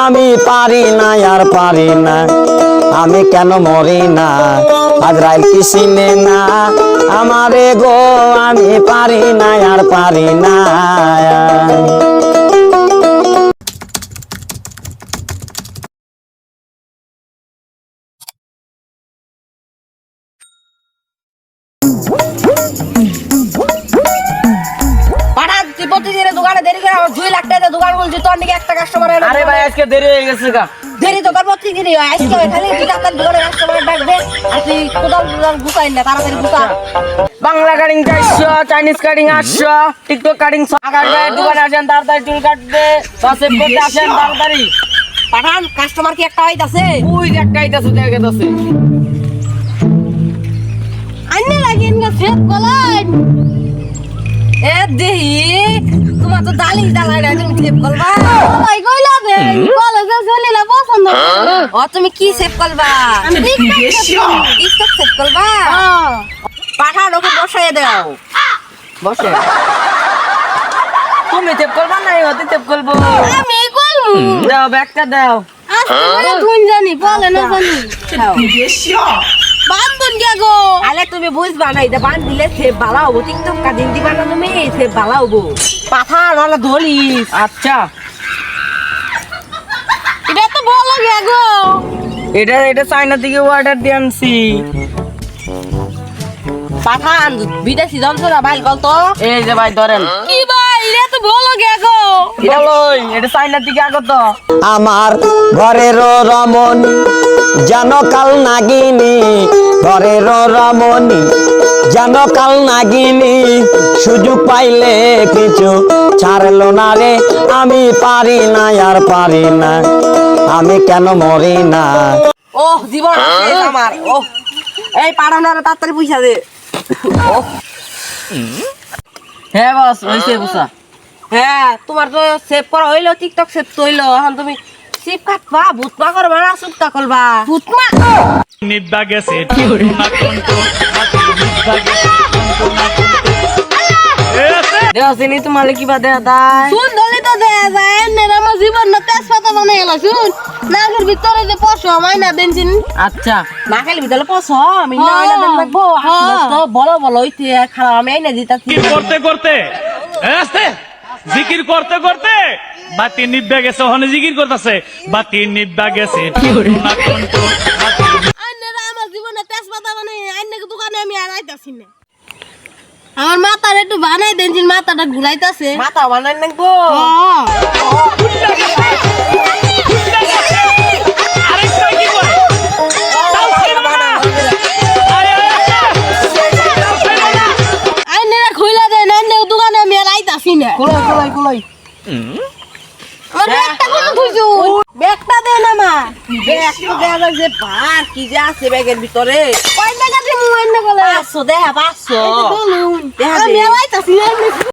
আমি পারি না আর পারি না, আমি কেন মরি না, আজরাইল কি চিনে না আমারে গো, আমি পারি না আর পারি না। প্রতিদিনের দোকানে দেরি করে আমার 2 লাখ টাকা দোকান বলছি, তোর নাকি একটা কাস্টমার এলো। আরে ভাই আজকে দেরি হয়ে গেছে গা। দেরি তো কর প্রতিদিনই হয়, আজকে খালি তুই তার দোকানে কাস্টমার ডাকবে আর তুই কোদাল গুছাই না, তাড়াতাড়ি গুছা। Bangla cutting 400, Chinese cutting 800, TikTok cutting 100 দোকানে আসেন তাড়াতাড়ি চুল কাটতে, সসেপ করতে আসেন তাড়াতাড়ি। পাঠান কাস্টমার কি একটা হইতাছে? ওই যে একটা আইতাছে দেখে দছে। আন্নে লাগেন গো ফেক কলান। এ দেহি তোমার তো দালি দালাই না, তুমি সেভ করবা? ভাই কইলা দে কলেজে চলে না পছন্দ। ও তুমি কি সেভ করবা? আমি টিকটক সেভ করবা? পাঠান ওকে বসায় দাও। বসে তুমি টেপ করবা না, হতে টেপ করবো আমি করবো। দাও ব্যাগটা দাও। আজকে করে তুই জানি বলে না জানি বান্ধন কে গো? আলে তুমি বুঝবা না, এটা বান দিলে সেভ ভালো হবো, টিকটক কাটিং দিবা না তুমি, সেভ ভালো হবো। পাঠান ওলা ধরিস। আচ্ছা এটা তো বলো কে গো? এটা চাইনা থেকে অর্ডার দিয়ে আনছি। পাঠান বিদেশি যন্ত্রটা বাইল কল তো। এই যে ভাই ধরেন। কি ভাই এটা তো বলো কে গো? বলোই এটা চাইনা থেকে আগত। আমার ঘরের রমণী যেন কাল নাগিনী, ঘরের রমণী যেন কাল নাগিনী, সুযোগ পাইলে কিছু ছাড়লো না রে, আমি পারি না আর পারি না, আমি কেন মরি না। ওহ জীবন শেষ আমার। ওহ এই পাঠানোর তাড়াতাড়ি পয়সা দে। ওহ হ্যাঁ বস হইছে বুঝা। হ্যাঁ তোমার তো সেভ করা হইলো, টিকটক সেভ তো হইলো, এখন তুমি সেভ কাটবা, ভূতমা করবা না সুটকা করবা? ভূতমা নিব্বা গেছে টুনা টুনটু নিব্বা গেছে টুনা টুনটু দেও চিনি তোমালে কিবা দেয়া দাই। শুন ধরলি তো দেয়া যায় না, আমার জীবন না তেজপাতা বানাই গেল। শুন নাকের ভিতরে যে পশো আমায় না বেঞ্জিন, আচ্ছা নাকের ভিতরে পশো আমি না হইলে দেন লাগবো। আসলে তো বলো বলো হইতে খারাপ আমি না দিতাছি। জিকির করতে করতে আস্তে জিকির করতে করতে বাতি নিব্বা গেছে, ওখানে জিকির করতেছে বাতি নিব্বা গেছে টুনা টুনটু। আইনেরা আমার জীবনে তেজপাতা বানাই আইনে দোকানে আমি আর আইতাছি না। আমার মাথার একটু বানাই দেন, মাথাটা ঘুরাইতাছে। মাথা বানাই লাগবো। আরেকটা কি করে তাও ছেড়ে না। আইনেরা খুইলা দেন, আইনে দোকানে আমি আর আইতাছি না। কুলাই আমার ব্যাগটা কোন থুইছো? ব্যাগটা দেন আমার। ব্যাগটা দেয়া যে ভার কি যে আছে ব্যাগের ভিতরে। কয় টাকা দিমু আইনে বলে? 500 দেয়া 500। আমি আর আইতাছি না।